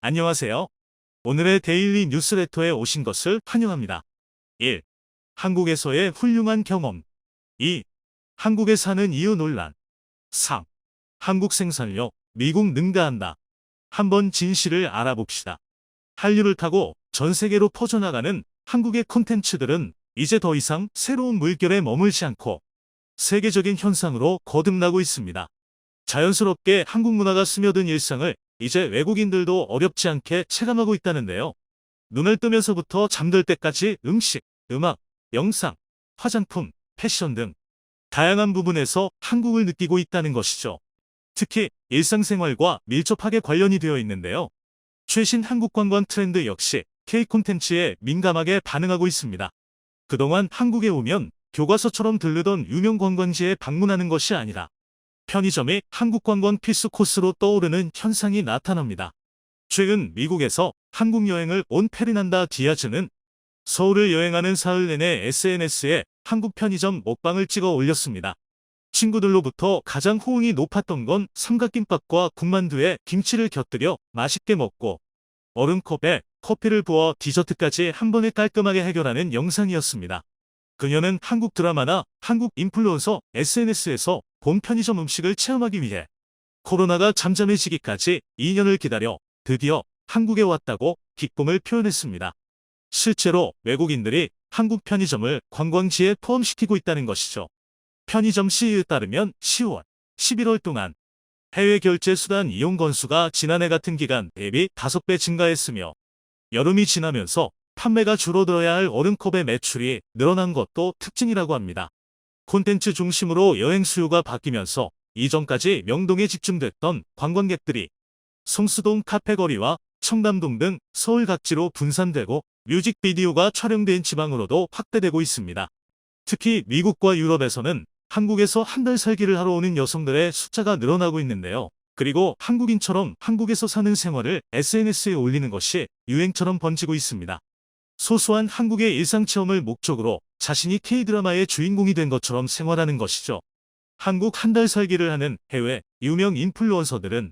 안녕하세요. 오늘의 데일리 뉴스레터에 오신 것을 환영합니다. 1. 한국에서의 훌륭한 경험. 2. 한국에 사는 이유 논란. 3. 한국 생산력, 미국 능가한다. 한번 진실을 알아봅시다. 한류를 타고 전 세계로 퍼져나가는 한국의 콘텐츠들은 이제 더 이상 새로운 물결에 머물지 않고 세계적인 현상으로 거듭나고 있습니다. 자연스럽게 한국 문화가 스며든 일상을 이제 외국인들도 어렵지 않게 체감하고 있다는데요. 눈을 뜨면서부터 잠들 때까지 음식, 음악, 영상, 화장품, 패션 등 다양한 부분에서 한국을 느끼고 있다는 것이죠. 특히 일상생활과 밀접하게 관련이 되어 있는데요. 최신 한국 관광 트렌드 역시 K 콘텐츠에 민감하게 반응하고 있습니다. 그동안 한국에 오면 교과서처럼 들르던 유명 관광지에 방문하는 것이 아니라 편의점이 한국 관광 필수 코스로 떠오르는 현상이 나타납니다. 최근 미국에서 한국 여행을 온 페르난다 디아즈는 서울을 여행하는 사흘 내내 SNS에 한국 편의점 먹방을 찍어 올렸습니다. 친구들로부터 가장 호응이 높았던 건 삼각김밥과 군만두에 김치를 곁들여 맛있게 먹고 얼음컵에 커피를 부어 디저트까지 한 번에 깔끔하게 해결하는 영상이었습니다. 그녀는 한국 드라마나 한국 인플루언서 SNS에서 본 편의점 음식을 체험하기 위해 코로나가 잠잠해지기까지 2년을 기다려 드디어 한국에 왔다고 기쁨을 표현했습니다. 실제로 외국인들이 한국 편의점을 관광지에 포함시키고 있다는 것이죠. 편의점 CEO에 따르면 10월, 11월 동안 해외 결제 수단 이용 건수가 지난해 같은 기간 대비 5배 증가했으며 여름이 지나면서 판매가 줄어들어야 할 얼음컵의 매출이 늘어난 것도 특징이라고 합니다. 콘텐츠 중심으로 여행 수요가 바뀌면서 이전까지 명동에 집중됐던 관광객들이 성수동 카페거리와 청담동 등 서울 각지로 분산되고 뮤직비디오가 촬영된 지방으로도 확대되고 있습니다. 특히 미국과 유럽에서는 한국에서 한 달 살기를 하러 오는 여성들의 숫자가 늘어나고 있는데요. 그리고 한국인처럼 한국에서 사는 생활을 SNS에 올리는 것이 유행처럼 번지고 있습니다. 소소한 한국의 일상체험을 목적으로 자신이 K드라마의 주인공이 된 것처럼 생활하는 것이죠. 한국 한 달 살기를 하는 해외 유명 인플루언서들은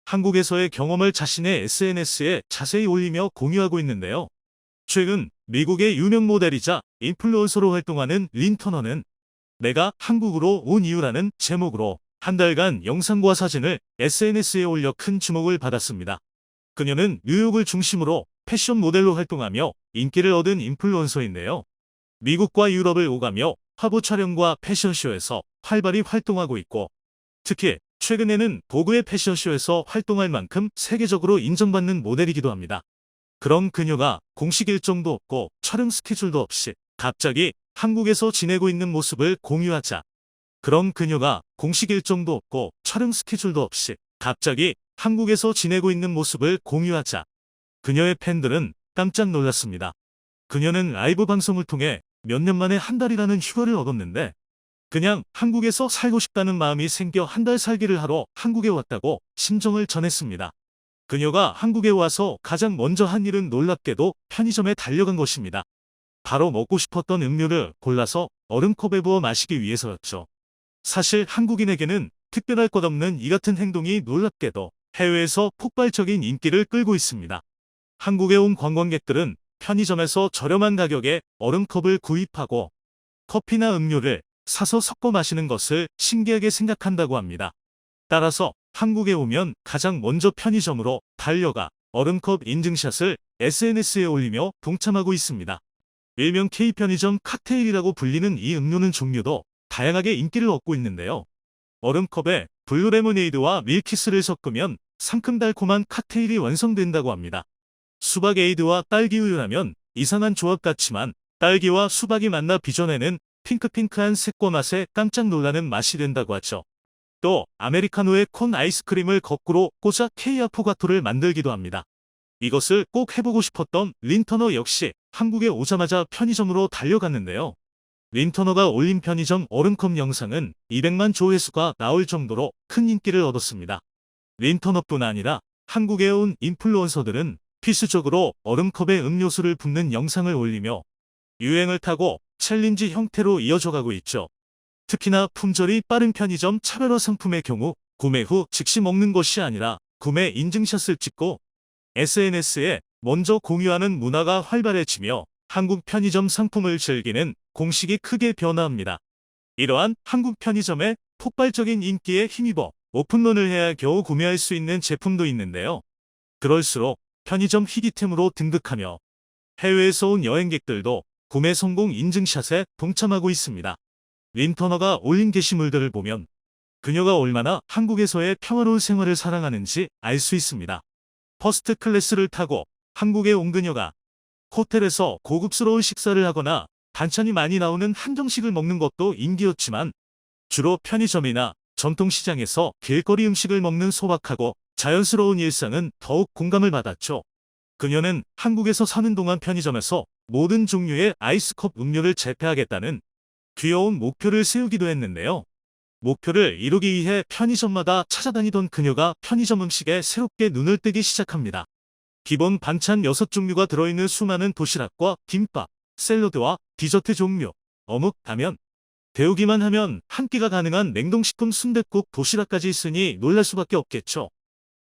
한국에서의 경험을 자신의 SNS에 자세히 올리며 공유하고 있는데요. 최근 미국의 유명 모델이자 인플루언서로 활동하는 린 터너는 내가 한국으로 온 이유라는 제목으로 한 달간 영상과 사진을 SNS에 올려 큰 주목을 받았습니다. 그녀는 뉴욕을 중심으로 패션 모델로 활동하며 인기를 얻은 인플루언서인데요. 미국과 유럽을 오가며 화보 촬영과 패션쇼에서 활발히 활동하고 있고 특히 최근에는 보그의 패션쇼에서 활동할 만큼 세계적으로 인정받는 모델이기도 합니다. 그런 그녀가 공식 일정도 없고 촬영 스케줄도 없이 갑자기 한국에서 지내고 있는 모습을 공유하자 그런 그녀가 공식 일정도 없고 촬영 스케줄도 없이 갑자기 한국에서 지내고 있는 모습을 공유하자 그녀의 팬들은 깜짝 놀랐습니다. 그녀는 라이브 방송을 통해 몇 년 만에 한 달이라는 휴가를 얻었는데 그냥 한국에서 살고 싶다는 마음이 생겨 한 달 살기를 하러 한국에 왔다고 심정을 전했습니다. 그녀가 한국에 와서 가장 먼저 한 일은 놀랍게도 편의점에 달려간 것입니다. 바로 먹고 싶었던 음료를 골라서 얼음컵에 부어 마시기 위해서였죠. 사실 한국인에게는 특별할 것 없는 이 같은 행동이 놀랍게도 해외에서 폭발적인 인기를 끌고 있습니다. 한국에 온 관광객들은 편의점에서 저렴한 가격에 얼음컵을 구입하고 커피나 음료를 사서 섞어 마시는 것을 신기하게 생각한다고 합니다. 따라서 한국에 오면 가장 먼저 편의점으로 달려가 얼음컵 인증샷을 SNS에 올리며 동참하고 있습니다. 일명 K편의점 칵테일이라고 불리는 이 음료는 종류도 다양하게 인기를 얻고 있는데요. 얼음컵에 블루 레모네이드와 밀키스를 섞으면 상큼달콤한 칵테일이 완성된다고 합니다. 수박 에이드와 딸기 우유라면 이상한 조합 같지만 딸기와 수박이 만나 빚어내는 핑크핑크한 색과 맛에 깜짝 놀라는 맛이 된다고 하죠. 또 아메리카노에 콘 아이스크림을 거꾸로 꽂아 K-아포가토를 만들기도 합니다. 이것을 꼭 해보고 싶었던 린 터너 역시 한국에 오자마자 편의점으로 달려갔는데요. 린 터너가 올린 편의점 얼음컵 영상은 200만 조회수가 나올 정도로 큰 인기를 얻었습니다. 린 터너뿐 아니라 한국에 온 인플루언서들은 필수적으로 얼음컵에 음료수를 붓는 영상을 올리며 유행을 타고 챌린지 형태로 이어져가고 있죠. 특히나 품절이 빠른 편의점 차별화 상품의 경우 구매 후 즉시 먹는 것이 아니라 구매 인증샷을 찍고 SNS에 먼저 공유하는 문화가 활발해지며 한국 편의점 상품을 즐기는 공식이 크게 변화합니다. 이러한 한국 편의점의 폭발적인 인기에 힘입어 오픈런을 해야 겨우 구매할 수 있는 제품도 있는데요. 그럴수록 편의점 희귀템으로 등극하며 해외에서 온 여행객들도 구매 성공 인증샷에 동참하고 있습니다. 림터너가 올린 게시물들을 보면 그녀가 얼마나 한국에서의 평화로운 생활을 사랑하는지 알 수 있습니다. 퍼스트 클래스를 타고 한국에 온 그녀가 호텔에서 고급스러운 식사를 하거나 반찬이 많이 나오는 한정식을 먹는 것도 인기였지만 주로 편의점이나 전통시장에서 길거리 음식을 먹는 소박하고 자연스러운 일상은 더욱 공감을 받았죠. 그녀는 한국에서 사는 동안 편의점에서 모든 종류의 아이스컵 음료를 재패하겠다는 귀여운 목표를 세우기도 했는데요. 목표를 이루기 위해 편의점마다 찾아다니던 그녀가 편의점 음식에 새롭게 눈을 뜨기 시작합니다. 기본 반찬 6종류가 들어있는 수많은 도시락과 김밥, 샐러드와 디저트 종류, 어묵, 라면, 데우기만 하면 한 끼가 가능한 냉동식품 순댓국 도시락까지 있으니 놀랄 수밖에 없겠죠.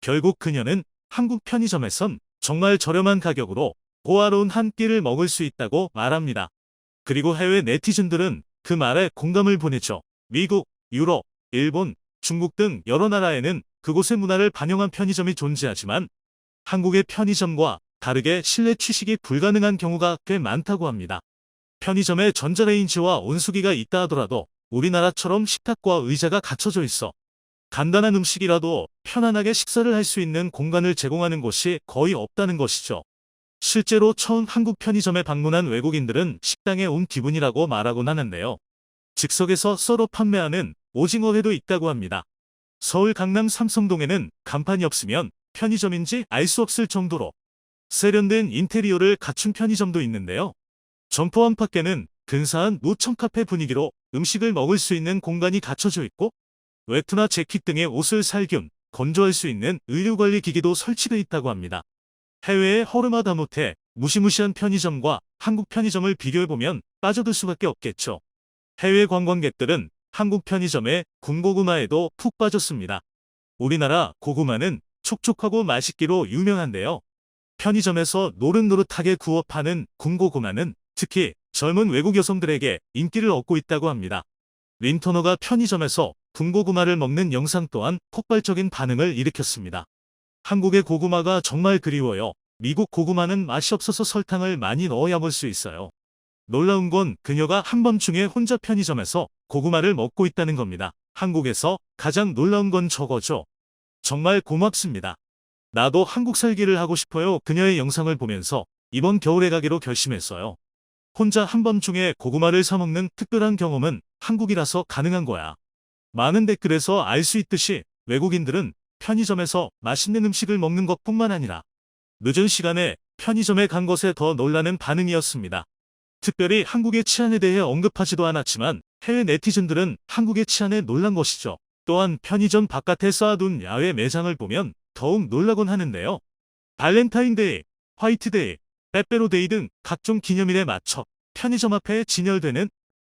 결국 그녀는 한국 편의점에선 정말 저렴한 가격으로 호화로운 한 끼를 먹을 수 있다고 말합니다. 그리고 해외 네티즌들은 그 말에 공감을 보내죠. 미국, 유럽, 일본, 중국 등 여러 나라에는 그곳의 문화를 반영한 편의점이 존재하지만 한국의 편의점과 다르게 실내 취식이 불가능한 경우가 꽤 많다고 합니다. 편의점에 전자레인지와 온수기가 있다 하더라도 우리나라처럼 식탁과 의자가 갖춰져 있어 간단한 음식이라도 편안하게 식사를 할 수 있는 공간을 제공하는 곳이 거의 없다는 것이죠. 실제로 처음 한국 편의점에 방문한 외국인들은 식당에 온 기분이라고 말하곤 하는데요. 즉석에서 썰어 판매하는 오징어회도 있다고 합니다. 서울 강남 삼성동에는 간판이 없으면 편의점인지 알 수 없을 정도로 세련된 인테리어를 갖춘 편의점도 있는데요. 점포 안팎에는 근사한 노천 카페 분위기로 음식을 먹을 수 있는 공간이 갖춰져 있고 외투나 재킷 등의 옷을 살균, 건조할 수 있는 의료관리 기기도 설치되어 있다고 합니다. 해외의 허름하다 못해 무시무시한 편의점과 한국 편의점을 비교해보면 빠져들 수밖에 없겠죠. 해외 관광객들은 한국 편의점의 군고구마에도 푹 빠졌습니다. 우리나라 고구마는 촉촉하고 맛있기로 유명한데요. 편의점에서 노릇노릇하게 구워 파는 군고구마는 특히 젊은 외국 여성들에게 인기를 얻고 있다고 합니다. 림터너가 편의점에서 군고구마를 먹는 영상 또한 폭발적인 반응을 일으켰습니다. 한국의 고구마가 정말 그리워요. 미국 고구마는 맛이 없어서 설탕을 많이 넣어야 먹을 수 있어요. 놀라운 건 그녀가 한밤중에 혼자 편의점에서 고구마를 먹고 있다는 겁니다. 한국에서 가장 놀라운 건 저거죠. 정말 고맙습니다. 나도 한국 살기를 하고 싶어요. 그녀의 영상을 보면서 이번 겨울에 가기로 결심했어요. 혼자 한밤중에 고구마를 사 먹는 특별한 경험은 한국이라서 가능한 거야. 많은 댓글에서 알 수 있듯이 외국인들은 편의점에서 맛있는 음식을 먹는 것뿐만 아니라 늦은 시간에 편의점에 간 것에 더 놀라는 반응이었습니다. 특별히 한국의 치안에 대해 언급하지도 않았지만 해외 네티즌들은 한국의 치안에 놀란 것이죠. 또한 편의점 바깥에 쌓아둔 야외 매장을 보면 더욱 놀라곤 하는데요. 발렌타인데이, 화이트데이, 빼빼로데이 등 각종 기념일에 맞춰 편의점 앞에 진열되는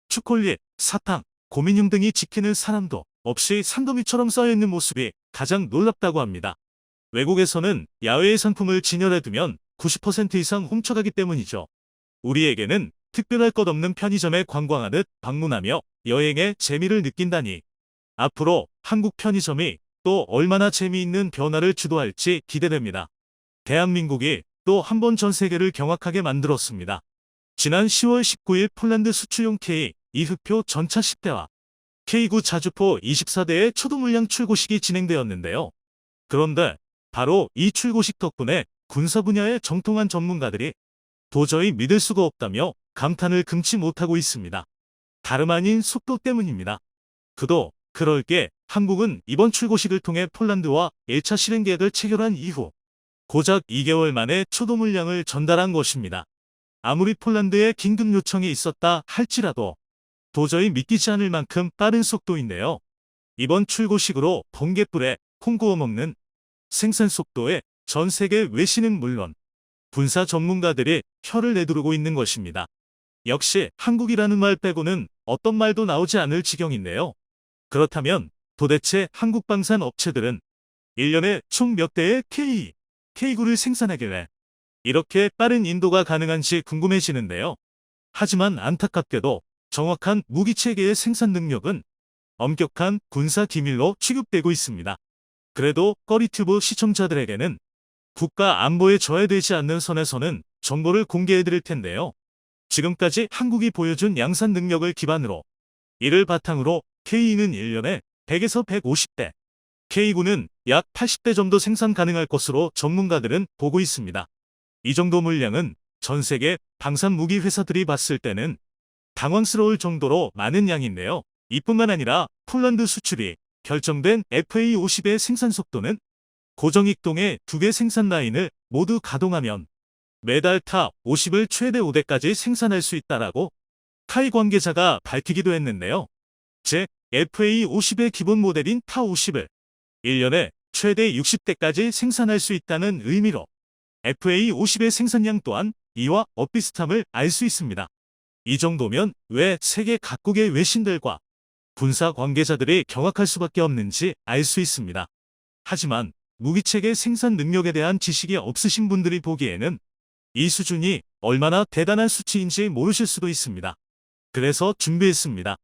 초콜릿, 사탕, 고민형 등이 지키는 사람도 없이 산더미처럼 쌓여있는 모습이 가장 놀랍다고 합니다. 외국에서는 야외의 상품을 진열해두면 90% 이상 훔쳐가기 때문이죠. 우리에게는 특별할 것 없는 편의점에 관광하듯 방문하며 여행의 재미를 느낀다니. 앞으로 한국 편의점이 또 얼마나 재미있는 변화를 주도할지 기대됩니다. 대한민국이 또 한 번 전 세계를 경악하게 만들었습니다. 지난 10월 19일 폴란드 수출용 K 이흑표 전차 10대와 K9 자주포 24대의 초도 물량 출고식이 진행되었는데요. 그런데 바로 이 출고식 덕분에 군사 분야의 정통한 전문가들이 도저히 믿을 수가 없다며 감탄을 금치 못하고 있습니다. 다름 아닌 속도 때문입니다. 그도 그럴 게 한국은 이번 출고식을 통해 폴란드와 1차 실행 계약을 체결한 이후 고작 2개월 만에 초도 물량을 전달한 것입니다. 아무리 폴란드에 긴급 요청이 있었다 할지라도 도저히 믿기지 않을 만큼 빠른 속도인데요. 이번 출고식으로 번갯불에 콩 구워 먹는 생산 속도에 전 세계 외신은 물론 군사 전문가들이 혀를 내두르고 있는 것입니다. 역시 한국이라는 말 빼고는 어떤 말도 나오지 않을 지경인데요. 그렇다면 도대체 한국 방산 업체들은 1년에 총 몇 대의 K K9를 생산하길래 이렇게 빠른 인도가 가능한지 궁금해지는데요. 하지만 안타깝게도 정확한 무기체계의 생산 능력은 엄격한 군사 기밀로 취급되고 있습니다. 그래도 꺼리튜브 시청자들에게는 국가 안보에 저해되지 않는 선에서는 정보를 공개해드릴 텐데요. 지금까지 한국이 보여준 양산 능력을 기반으로 이를 바탕으로 K2는 1년에 100에서 150대, K9는 약 80대 정도 생산 가능할 것으로 전문가들은 보고 있습니다. 이 정도 물량은 전 세계 방산 무기 회사들이 봤을 때는 당황스러울 정도로 많은 양인데요. 이뿐만 아니라 폴란드 수출이 결정된 FA50의 생산 속도는 고정익동의 2개 생산 라인을 모두 가동하면 매달 타 50을 최대 5대까지 생산할 수 있다라고 카이 관계자가 밝히기도 했는데요. 즉 FA50의 기본 모델인 타 50을 1년에 최대 60대까지 생산할 수 있다는 의미로 FA50의 생산량 또한 이와 엇비슷함을 알 수 있습니다. 이 정도면 왜 세계 각국의 외신들과 군사 관계자들이 경악할 수밖에 없는지 알 수 있습니다. 하지만 무기체계 생산 능력에 대한 지식이 없으신 분들이 보기에는 이 수준이 얼마나 대단한 수치인지 모르실 수도 있습니다. 그래서 준비했습니다.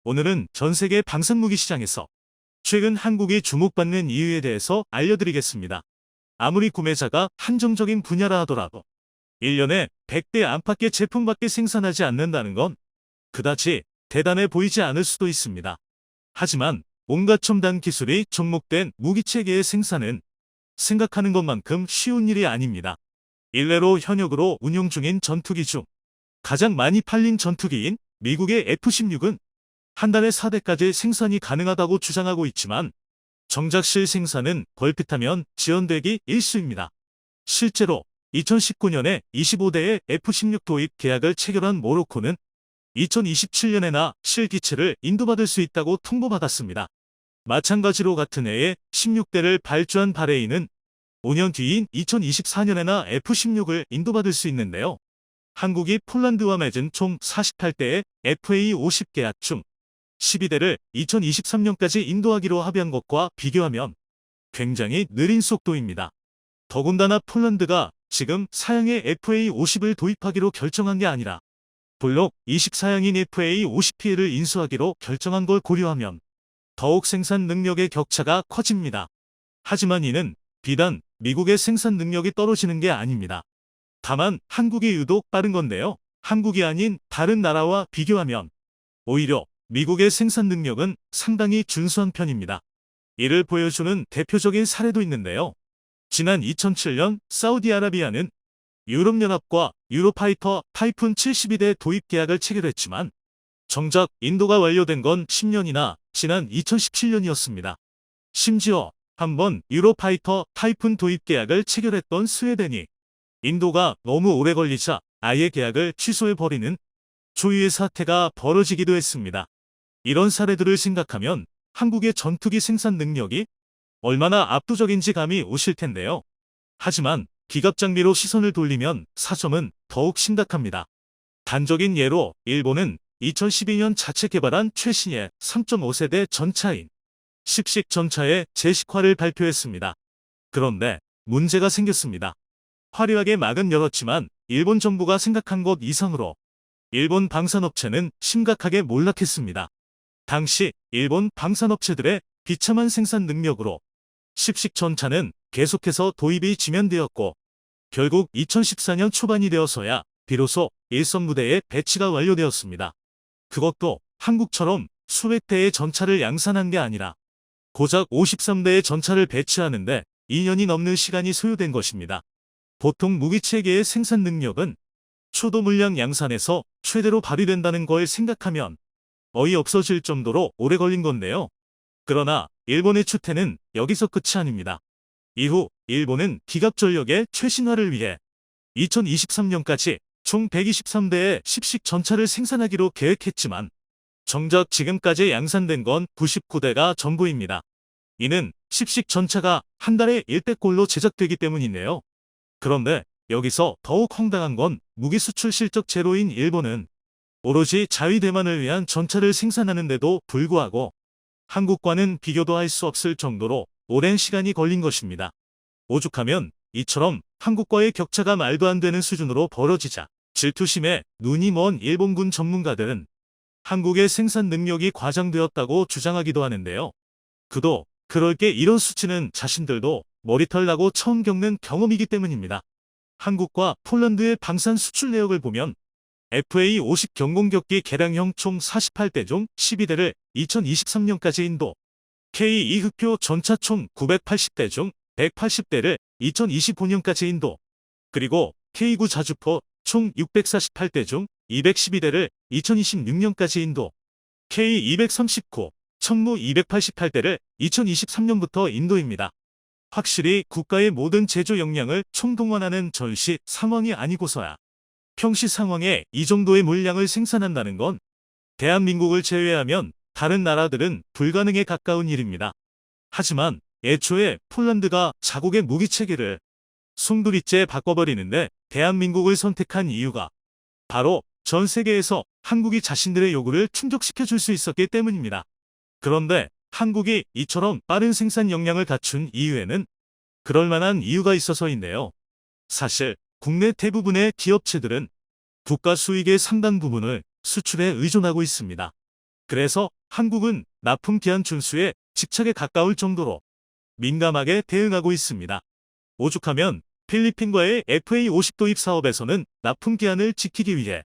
오늘은 전 세계 방산무기 시장에서 최근 한국이 주목받는 이유에 대해서 알려드리겠습니다. 아무리 구매자가 한정적인 분야라 하더라도 1년에 100대 안팎의 제품밖에 생산하지 않는다는 건 그다지 대단해 보이지 않을 수도 있습니다. 하지만 온갖 첨단 기술이 접목된 무기체계의 생산은 생각하는 것만큼 쉬운 일이 아닙니다. 일례로 현역으로 운용 중인 전투기 중 가장 많이 팔린 전투기인 미국의 F-16은 한 달에 4대까지 생산이 가능하다고 주장하고 있지만 정작 실생산은 걸핏하면 지연되기 일쑤입니다. 실제로 2019년에 25대의 F-16 도입 계약을 체결한 모로코는 2027년에나 실기체를 인도받을 수 있다고 통보받았습니다. 마찬가지로 같은 해에 16대를 발주한 바레인은 5년 뒤인 2024년에나 F-16을 인도받을 수 있는데요. 한국이 폴란드와 맺은 총 48대의 FA50 계약 중 12대를 2023년까지 인도하기로 합의한 것과 비교하면 굉장히 느린 속도입니다. 더군다나 폴란드가 지금 사양의 FA50을 도입하기로 결정한 게 아니라 블록 24형인 FA50P를 인수하기로 결정한 걸 고려하면 더욱 생산 능력의 격차가 커집니다. 하지만 이는 비단 미국의 생산 능력이 떨어지는 게 아닙니다. 다만 한국이 유독 빠른 건데요. 한국이 아닌 다른 나라와 비교하면 오히려 미국의 생산 능력은 상당히 준수한 편입니다. 이를 보여주는 대표적인 사례도 있는데요. 지난 2007년 사우디아라비아는 유럽연합과 유로파이터 타이푼 72대 도입 계약을 체결했지만 정작 인도가 완료된 건 10년이나 지난 2017년이었습니다. 심지어 한번 유로파이터 타이푼 도입 계약을 체결했던 스웨덴이 인도가 너무 오래 걸리자 아예 계약을 취소해버리는 초유의 사태가 벌어지기도 했습니다. 이런 사례들을 생각하면 한국의 전투기 생산 능력이 얼마나 압도적인지 감이 오실 텐데요. 하지만 기갑 장비로 시선을 돌리면 사정은 더욱 심각합니다. 단적인 예로 일본은 2012년 자체 개발한 최신의 3.5세대 전차인 십식 전차의 제식화를 발표했습니다. 그런데 문제가 생겼습니다. 화려하게 막은 열었지만 일본 정부가 생각한 것 이상으로 일본 방산업체는 심각하게 몰락했습니다. 당시 일본 방산업체들의 비참한 생산 능력으로 십식 전차는 계속해서 도입이 지연되었고 결국 2014년 초반이 되어서야 비로소 일선 무대에 배치가 완료되었습니다. 그것도 한국처럼 수백 대의 전차를 양산한 게 아니라 고작 53대의 전차를 배치하는데 2년이 넘는 시간이 소요된 것입니다. 보통 무기체계의 생산 능력은 초도 물량 양산에서 최대로 발휘된다는 걸 생각하면 어이없어질 정도로 오래 걸린 건데요. 그러나 일본의 추태는 여기서 끝이 아닙니다. 이후 일본은 기갑전력의 최신화를 위해 2023년까지 총 123대의 십식 전차를 생산하기로 계획했지만 정작 지금까지 양산된 건 99대가 전부입니다. 이는 십식 전차가 한 달에 1대꼴로 제작되기 때문인데요. 그런데 여기서 더욱 황당한 건 무기 수출 실적 제로인 일본은 오로지 자위 대만을 위한 전차를 생산하는데도 불구하고 한국과는 비교도 할 수 없을 정도로 오랜 시간이 걸린 것입니다. 오죽하면 이처럼 한국과의 격차가 말도 안 되는 수준으로 벌어지자 질투심에 눈이 먼 일본군 전문가들은 한국의 생산 능력이 과장되었다고 주장하기도 하는데요. 그도 그럴 게 이런 수치는 자신들도 머리털 나고 처음 겪는 경험이기 때문입니다. 한국과 폴란드의 방산 수출 내역을 보면 FA50 경공격기 개량형 총 48대 중 12대를 2023년까지 인도, K2 흑표 전차 총 980대 중 180대를 2025년까지 인도, 그리고 K9 자주포 총 648대 중 212대를 2026년까지 인도, K239 청무 288대를 2023년부터 인도입니다. 확실히 국가의 모든 제조 역량을 총동원하는 전시 상황이 아니고서야 평시 상황에 이 정도의 물량을 생산한다는 건 대한민국을 제외하면 다른 나라들은 불가능에 가까운 일입니다. 하지만 애초에 폴란드가 자국의 무기체계를 송두리째 바꿔버리는데 대한민국을 선택한 이유가 바로 전 세계에서 한국이 자신들의 요구를 충족시켜 줄 수 있었기 때문입니다. 그런데 한국이 이처럼 빠른 생산 역량을 갖춘 이유에는 그럴 만한 이유가 있어서인데요. 사실 국내 대부분의 기업체들은 국가 수익의 상당 부분을 수출에 의존하고 있습니다. 그래서 한국은 납품 기한 준수에 집착에 가까울 정도로 민감하게 대응하고 있습니다. 오죽하면 필리핀과의 FA50 도입 사업에서는 납품 기한을 지키기 위해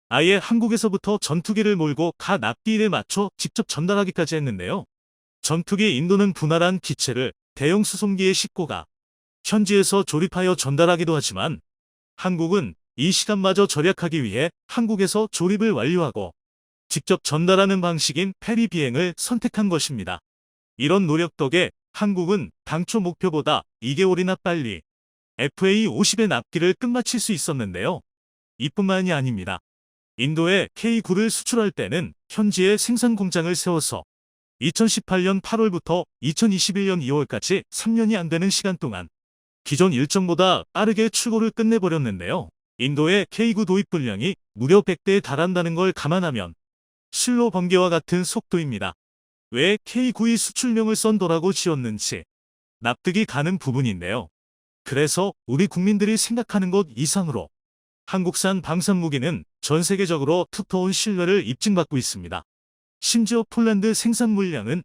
아예 한국에서부터 전투기를 몰고 가 납기일에 맞춰 직접 전달하기까지 했는데요. 전투기 인도는 분할한 기체를 대형 수송기에 싣고 가 현지에서 조립하여 전달하기도 하지만 한국은 이 시간마저 절약하기 위해 한국에서 조립을 완료하고 직접 전달하는 방식인 페리 비행을 선택한 것입니다. 이런 노력 덕에 한국은 당초 목표보다 2개월이나 빨리 FA50의 납기를 끝마칠 수 있었는데요. 이뿐만이 아닙니다. 인도에 K9를 수출할 때는 현지에 생산 공장을 세워서 2018년 8월부터 2021년 2월까지 3년이 안 되는 시간 동안 기존 일정보다 빠르게 출고를 끝내버렸는데요. 인도의 K9 도입 분량이 무려 100대에 달한다는 걸 감안하면 실로 번개와 같은 속도입니다. 왜 K9의 수출명을 썬더라고 지었는지 납득이 가는 부분인데요. 그래서 우리 국민들이 생각하는 것 이상으로 한국산 방산 무기는 전 세계적으로 두터운 신뢰를 입증받고 있습니다. 심지어 폴란드 생산 물량은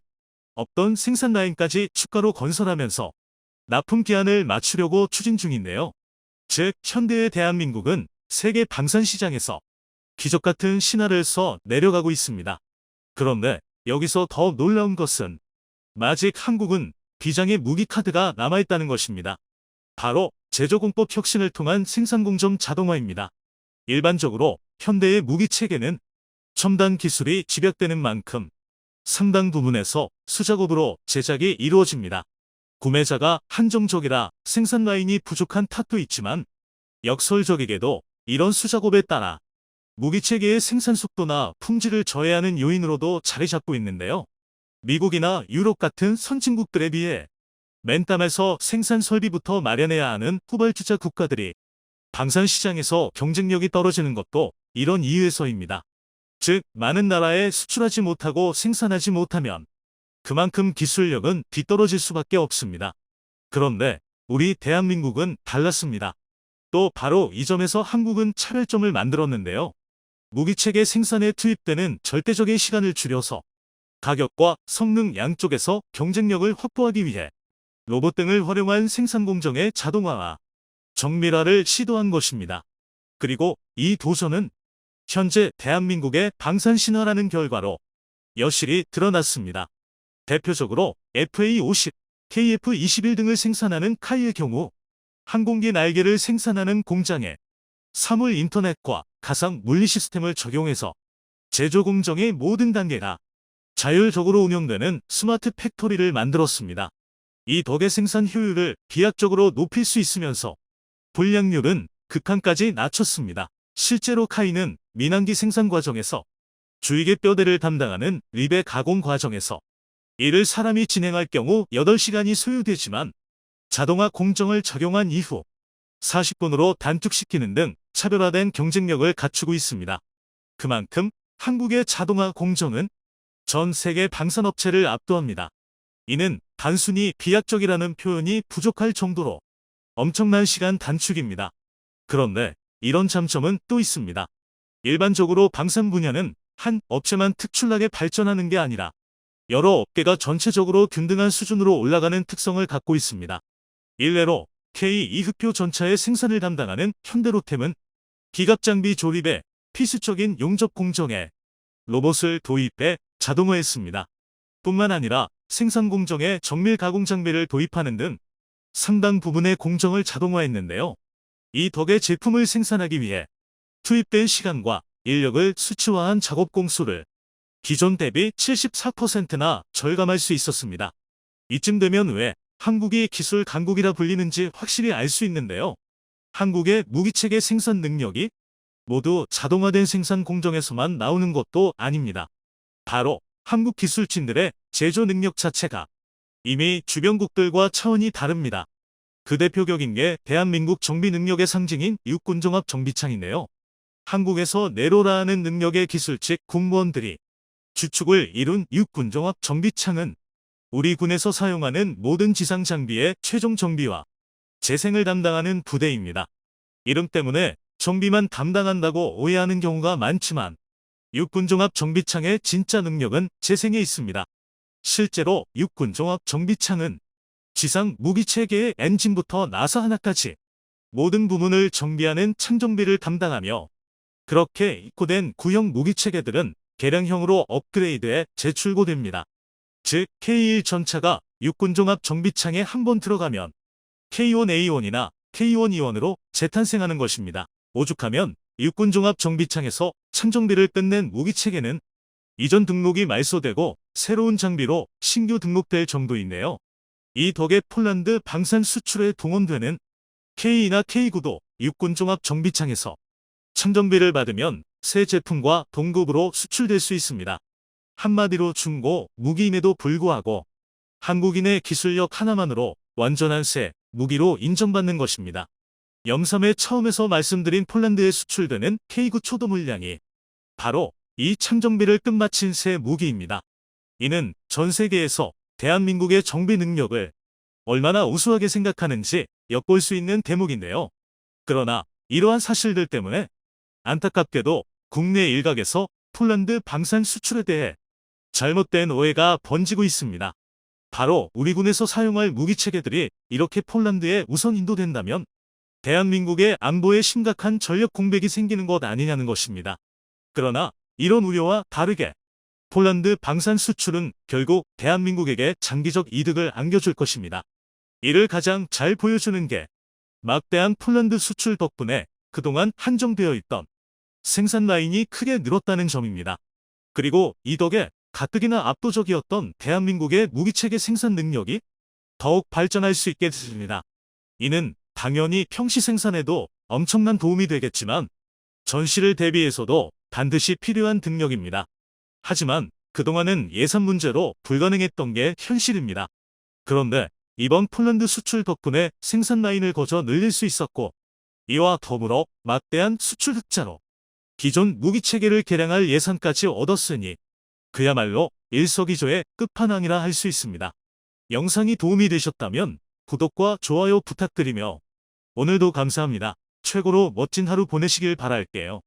없던 생산 라인까지 추가로 건설하면서 납품 기한을 맞추려고 추진 중인데요. 즉 현대의 대한민국은 세계 방산 시장에서 기적 같은 신화를 써 내려가고 있습니다. 그런데 여기서 더 놀라운 것은 아직 한국은 비장의 무기 카드가 남아있다는 것입니다. 바로 제조공법 혁신을 통한 생산공정 자동화입니다. 일반적으로 현대의 무기 체계는 첨단 기술이 집약되는 만큼 상당 부분에서 수작업으로 제작이 이루어집니다. 구매자가 한정적이라 생산 라인이 부족한 탓도 있지만 역설적이게도 이런 수작업에 따라 무기체계의 생산 속도나 품질을 저해하는 요인으로도 자리 잡고 있는데요. 미국이나 유럽 같은 선진국들에 비해 맨땅에서 생산 설비부터 마련해야 하는 후발주자 국가들이 방산 시장에서 경쟁력이 떨어지는 것도 이런 이유에서입니다. 즉, 많은 나라에 수출하지 못하고 생산하지 못하면 그만큼 기술력은 뒤떨어질 수밖에 없습니다. 그런데 우리 대한민국은 달랐습니다. 또 바로 이 점에서 한국은 차별점을 만들었는데요. 무기체계 생산에 투입되는 절대적인 시간을 줄여서 가격과 성능 양쪽에서 경쟁력을 확보하기 위해 로봇 등을 활용한 생산 공정의 자동화와 정밀화를 시도한 것입니다. 그리고 이 도전은 현재 대한민국의 방산 신화라는 결과로 여실히 드러났습니다. 대표적으로 FA50, KF21 등을 생산하는 카이의 경우 항공기 날개를 생산하는 공장에 사물 인터넷과 가상 물리 시스템을 적용해서 제조 공정의 모든 단계가 자율적으로 운영되는 스마트 팩토리를 만들었습니다. 이 덕에 생산 효율을 비약적으로 높일 수 있으면서 불량률은 극한까지 낮췄습니다. 실제로 카이는 민항기 생산 과정에서 주익의 뼈대를 담당하는 립의 가공 과정에서 이를 사람이 진행할 경우 8시간이 소요되지만 자동화 공정을 적용한 이후 40분으로 단축시키는 등 차별화된 경쟁력을 갖추고 있습니다. 그만큼 한국의 자동화 공정은 전 세계 방산업체를 압도합니다. 이는 단순히 비약적이라는 표현이 부족할 정도로 엄청난 시간 단축입니다. 그런데 이런 장점은 또 있습니다. 일반적으로 방산 분야는 한 업체만 특출나게 발전하는 게 아니라 여러 업계가 전체적으로 균등한 수준으로 올라가는 특성을 갖고 있습니다. 일례로 K2흑표 전차의 생산을 담당하는 현대로템은 기갑장비 조립에 필수적인 용접 공정에 로봇을 도입해 자동화했습니다. 뿐만 아니라 생산 공정에 정밀 가공 장비를 도입하는 등 상당 부분의 공정을 자동화했는데요. 이 덕에 제품을 생산하기 위해 투입된 시간과 인력을 수치화한 작업 공수를 기존 대비 74%나 절감할 수 있었습니다. 이쯤 되면 왜 한국이 기술 강국이라 불리는지 확실히 알 수 있는데요. 한국의 무기체계 생산 능력이 모두 자동화된 생산 공정에서만 나오는 것도 아닙니다. 바로 한국 기술진들의 제조 능력 자체가 이미 주변국들과 차원이 다릅니다. 그 대표격인 게 대한민국 정비 능력의 상징인 육군종합 정비창인데요. 한국에서 내로라 하는 능력의 기술직 공무원들이 주축을 이룬 육군종합 정비창은 우리 군에서 사용하는 모든 지상 장비의 최종 정비와 재생을 담당하는 부대입니다. 이름 때문에 정비만 담당한다고 오해하는 경우가 많지만 육군종합 정비창의 진짜 능력은 재생에 있습니다. 실제로 육군종합 정비창은 지상 무기체계의 엔진부터 나사 하나까지 모든 부문을 정비하는 창정비를 담당하며 그렇게 입고된 구형 무기체계들은 개량형으로 업그레이드해 재출고됩니다. 즉 K1 전차가 육군종합 정비창에 한번 들어가면 K1A1이나 K1E1으로 재탄생하는 것입니다. 오죽하면 육군종합 정비창에서 창정비를 끝낸 무기체계는 이전 등록이 말소되고 새로운 장비로 신규 등록될 정도인데요. 이 덕에 폴란드 방산 수출에 동원되는 K2나 K9도 육군종합 정비창에서 창정비를 받으면 새 제품과 동급으로 수출될 수 있습니다. 한마디로 중고 무기임에도 불구하고 한국인의 기술력 하나만으로 완전한 새 무기로 인정받는 것입니다. 영삼에 처음에서 말씀드린 폴란드에 수출되는 K9 초도 물량이 바로 이 창정비를 끝마친 새 무기입니다. 이는 전 세계에서 대한민국의 정비 능력을 얼마나 우수하게 생각하는지 엿볼 수 있는 대목인데요. 그러나 이러한 사실들 때문에 안타깝게도 국내 일각에서 폴란드 방산 수출에 대해 잘못된 오해가 번지고 있습니다. 바로 우리 군에서 사용할 무기체계들이 이렇게 폴란드에 우선 인도된다면 대한민국의 안보에 심각한 전력 공백이 생기는 것 아니냐는 것입니다. 그러나 이런 우려와 다르게 폴란드 방산 수출은 결국 대한민국에게 장기적 이득을 안겨줄 것입니다. 이를 가장 잘 보여주는 게 막대한 폴란드 수출 덕분에 그동안 한정되어 있던 생산 라인이 크게 늘었다는 점입니다. 그리고 이 덕에 가뜩이나 압도적이었던 대한민국의 무기체계 생산 능력이 더욱 발전할 수 있게 됐습니다. 이는 당연히 평시 생산에도 엄청난 도움이 되겠지만 전시를 대비해서도 반드시 필요한 능력입니다. 하지만 그동안은 예산 문제로 불가능했던 게 현실입니다. 그런데 이번 폴란드 수출 덕분에 생산 라인을 거저 늘릴 수 있었고 이와 더불어 막대한 수출 흑자로 기존 무기체계를 개량할 예산까지 얻었으니 그야말로 일석이조의 끝판왕이라 할 수 있습니다. 영상이 도움이 되셨다면 구독과 좋아요 부탁드리며 오늘도 감사합니다. 최고로 멋진 하루 보내시길 바랄게요.